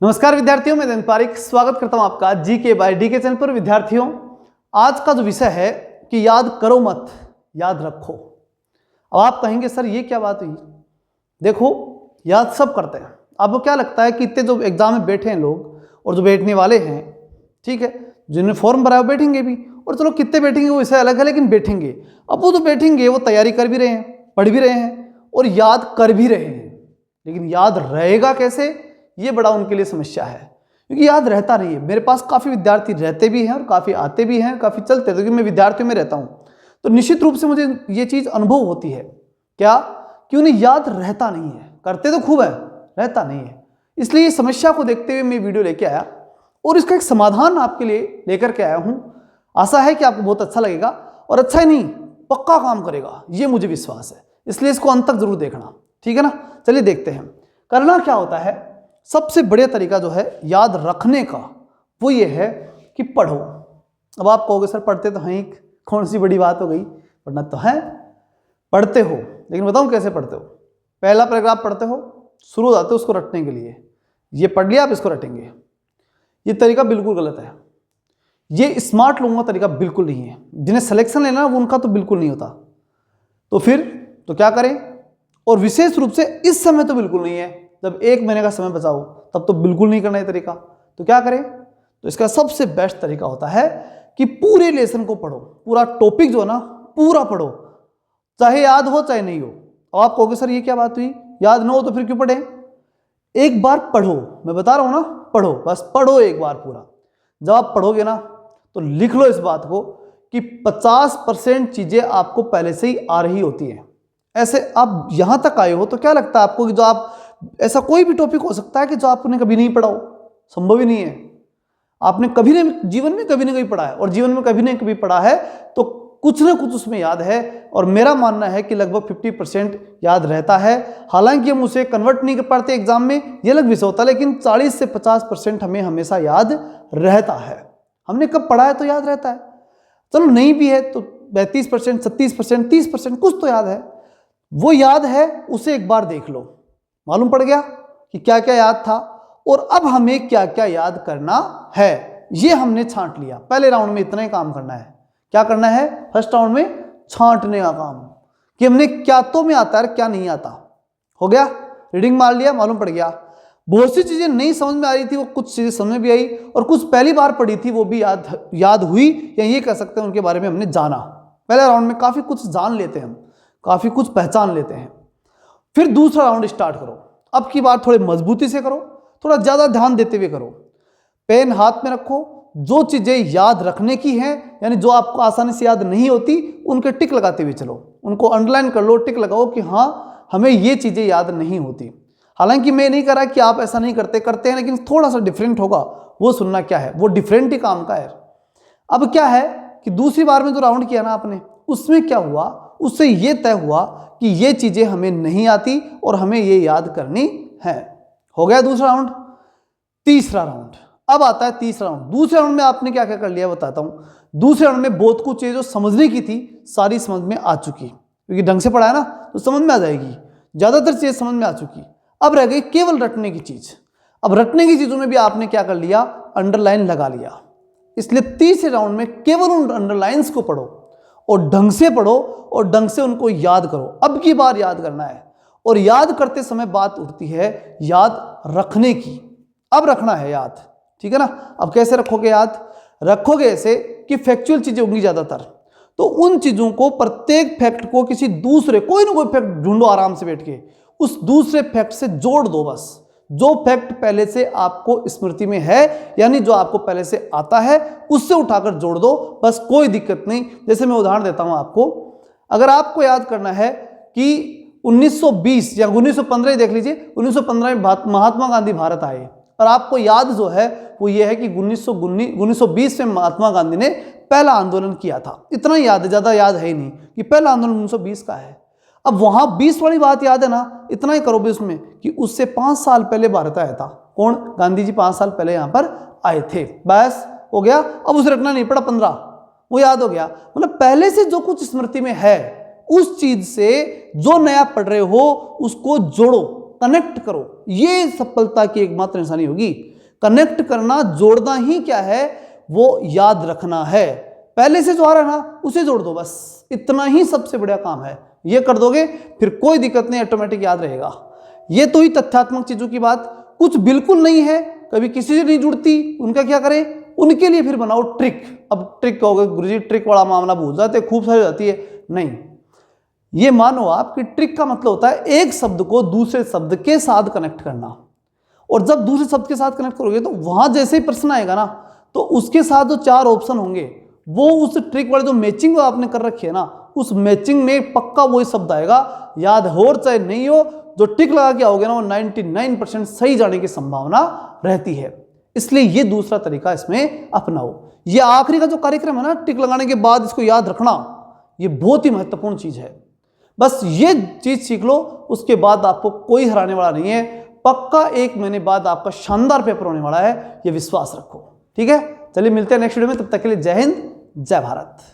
नमस्कार विद्यार्थियों, मैं दंत पारिक स्वागत करता हूं आपका जीके बाय डीके चैनल पर। विद्यार्थियों, आज का जो विषय है कि याद करो मत याद रखो। अब आप कहेंगे सर ये क्या बात हुई? देखो, याद सब करते हैं। आपको क्या लगता है कि इतने जो एग्जाम में बैठे हैं लोग और जो बैठने वाले हैं, ठीक है, जिन्होंने फॉर्म भरा वो बैठेंगे भी, और चलो कितने बैठेंगे वो विषय अलग है, लेकिन बैठेंगे। अब वो जो बैठेंगे वो तैयारी कर भी रहे हैं, पढ़ भी रहे हैं और याद कर भी रहे हैं, लेकिन याद रहेगा कैसे, ये बड़ा उनके लिए समस्या है, क्योंकि याद रहता नहीं है। मेरे पास काफ़ी विद्यार्थी रहते भी हैं और काफ़ी आते भी हैं, काफ़ी चलते हैं, क्योंकि मैं विद्यार्थियों में रहता हूँ, तो निश्चित रूप से मुझे ये चीज़ अनुभव होती है क्या कि उन्हें याद रहता नहीं है। करते तो खूब है, रहता नहीं है। इसलिए इस समस्या को देखते हुए मैं वीडियो लेके आया और इसका एक समाधान आपके लिए लेकर के आया हूँ। आशा है कि आपको बहुत अच्छा लगेगा और अच्छा ही नहीं, पक्का काम करेगा, ये मुझे विश्वास है। इसलिए इसको अंत तक जरूर देखना, ठीक है ना। चलिए देखते हैं। करना क्या होता है, सबसे बढ़िया तरीका जो है याद रखने का वो ये है कि पढ़ो। अब आप कहोगे सर पढ़ते तो हैं, कौन सी बड़ी बात हो गई, पढ़ना तो है, पढ़ते हो, लेकिन बताऊं कैसे पढ़ते हो। पहला पैराग्राफ पढ़ते हो, शुरू हो जाते हो उसको रटने के लिए, ये पढ़ लिया आप इसको रटेंगे। ये तरीका बिल्कुल गलत है, ये स्मार्ट लोगों का तरीका बिल्कुल नहीं है। जिन्हें सिलेक्शन लेना वो उनका तो बिल्कुल नहीं होता। तो फिर तो क्या करें, और विशेष रूप से इस समय तो बिल्कुल नहीं है, जब 1 महीने का समय बचाओ तब तो बिल्कुल नहीं करना ये तरीका। तो क्या करें, तो इसका सबसे बेस्ट तरीका होता है कि पूरे लेसन को पढ़ो, पूरा टॉपिक जो है ना पूरा पढ़ो, चाहे याद हो चाहे नहीं हो। और आप कहोगे सर ये क्या बात हुई, याद ना हो तो फिर क्यों पढ़े। एक बार पढ़ो, मैं बता रहा हूं ना, पढ़ो, बस पढ़ो एक बार पूरा। जब आप पढ़ोगे ना तो लिख लो इस बात को कि 50% चीजें आपको पहले से ही आ रही होती हैं। ऐसे आप यहां तक आए हो तो क्या लगता है आपको कि जो आप, ऐसा कोई भी टॉपिक हो सकता है कि जो आपने कभी नहीं पढ़ा हो, संभव ही नहीं है। आपने कभी नहीं, जीवन में कभी नहीं पढ़ा है, और जीवन में कभी नहीं कभी पढ़ा है तो कुछ ना कुछ उसमें याद है। और मेरा मानना है कि लगभग 50% याद रहता है। हालांकि हम उसे कन्वर्ट नहीं कर पाते एग्जाम में, ये अलग विषय होता है, लेकिन 40 से 50% हमें हमेशा याद रहता है। हमने कब पढ़ा है तो याद रहता है। चलो नहीं भी है तो 32%, 36%, 30% कुछ तो याद है। वो याद है, उसे एक बार देख लो, मालूम पड़ गया कि क्या क्या याद था और अब हमें क्या क्या याद करना है। ये हमने छांट लिया। पहले राउंड में इतना ही काम करना है। क्या करना है, फर्स्ट राउंड में छांटने का काम, कि हमने क्या तो में आता है क्या नहीं आता। हो गया, रीडिंग मार लिया, मालूम पड़ गया। बहुत सी चीजें नहीं समझ में आ रही थी, वो कुछ चीजें समझ में भी आई, और कुछ पहली बार पढ़ी थी वो भी याद हुई, या ये कह सकते हैं उनके बारे में हमने जाना। पहले राउंड में काफी कुछ जान लेते हैं हम, काफी कुछ पहचान लेते हैं। फिर दूसरा राउंड स्टार्ट करो। अब की बार थोड़ी मजबूती से करो, थोड़ा ज्यादा ध्यान देते हुए करो। पेन हाथ में रखो, जो चीजें याद रखने की हैं, यानी जो आपको आसानी से याद नहीं होती, उनके टिक लगाते हुए चलो, उनको अंडरलाइन कर लो, टिक लगाओ कि हाँ हमें ये चीजें याद नहीं होती। हालांकि मैं नहीं कह रहा कि आप ऐसा नहीं करते हैं, लेकिन थोड़ा सा डिफरेंट होगा, वो सुनना क्या है, वो डिफरेंट ही काम का है। अब क्या है कि दूसरी बार में जो राउंड किया ना आपने, उसमें क्या हुआ, उससे ये तय हुआ कि ये चीजें हमें नहीं आती और हमें ये याद करनी है। हो गया दूसरा राउंड। तीसरा राउंड, अब आता है तीसरा राउंड। दूसरे राउंड में आपने क्या क्या कर लिया बताता हूं। दूसरे राउंड में बहुत कुछ चीजें जो समझने की थी सारी समझ में आ चुकी, क्योंकि ढंग से पढ़ा है ना तो समझ में आ जाएगी। ज्यादातर चीजें समझ में आ चुकी। अब रह गई केवल रटने की चीज। अब रटने की चीजों में भी आपने क्या कर लिया, अंडरलाइन लगा लिया। इसलिए तीसरे राउंड में केवल उन अंडरलाइंस को पढ़ो और ढंग से पढ़ो और ढंग से उनको याद करो। अब की बार याद करना है, और याद करते समय बात उठती है याद रखने की। अब रखना है याद, ठीक है ना। अब कैसे रखोगे याद, रखोगे ऐसे कि फैक्चुअल चीजें होंगी ज्यादातर, तो उन चीजों को, प्रत्येक फैक्ट को किसी दूसरे, कोई ना कोई फैक्ट ढूंढो आराम से बैठ के, उस दूसरे फैक्ट से जोड़ दो। बस जो फैक्ट पहले से आपको स्मृति में है, यानी जो आपको पहले से आता है, उससे उठाकर जोड़ दो, बस कोई दिक्कत नहीं। जैसे मैं उदाहरण देता हूं आपको, अगर आपको याद करना है कि 1920 या 1915 देख लीजिए, 1915 में महात्मा गांधी भारत आए, और आपको याद जो है वो ये है कि 1920 में महात्मा गांधी ने पहला आंदोलन किया था। इतना ही याद है, ज्यादा याद है ही नहीं कि पहला आंदोलन 1920 का है। अब वहां 20 वाली बात याद है ना, इतना ही करो भी उसमें कि उससे 5 साल पहले भारत आया था। कौन, गांधी जी 5 साल पहले यहां पर आए थे। बस हो गया। अब उसे रखना नहीं पड़ा 15, वो याद हो गया। मतलब पहले से जो कुछ स्मृति में है उस चीज से जो नया पढ़ रहे हो उसको जोड़ो, कनेक्ट करो। ये सफलता की एकमात्र निशानी होगी। कनेक्ट करना, जोड़ना ही क्या है, वो याद रखना है। पहले से जो आ रहा है ना उसे जोड़ दो, बस इतना ही सबसे बड़ा काम है। ये कर दोगे फिर कोई दिक्कत नहीं, ऑटोमेटिक याद रहेगा। ये तो ही तथ्यात्मक चीजों की बात। कुछ बिल्कुल नहीं है, कभी किसी से नहीं जुड़ती, उनका क्या करें, उनके लिए फिर बनाओ ट्रिक। अब ट्रिक कहोगे गुरुजी ट्रिक वाला मामला भूल जाते, खूब सारी जाती है। नहीं, ये मानो आप कि ट्रिक का मतलब होता है एक शब्द को दूसरे शब्द के साथ कनेक्ट करना। और जब दूसरे शब्द के साथ कनेक्ट करोगे तो वहां जैसे ही प्रश्न आएगा ना, तो उसके साथ जो 4 ऑप्शन होंगे वो उस ट्रिक वाले जो मैचिंग आपने कर रखी है ना, उस मैचिंग में पक्का वही शब्द आएगा। याद हो और चाहे नहीं हो, जो टिक लगा के आओगे ना वो 99% सही जाने की संभावना रहती है। इसलिए ये दूसरा तरीका इसमें अपनाओ। ये आखिरी का जो कार्यक्रम है ना, टिक लगाने के बाद इसको याद रखना, ये बहुत ही महत्वपूर्ण चीज है। बस ये चीज सीख लो, उसके बाद आपको कोई हराने वाला नहीं है। पक्का 1 महीने बाद आपका शानदार पेपर होने वाला है, ये विश्वास रखो। ठीक है, चलिए मिलते हैं नेक्स्ट वीडियो में। तब तक के लिए जय हिंद, जय भारत।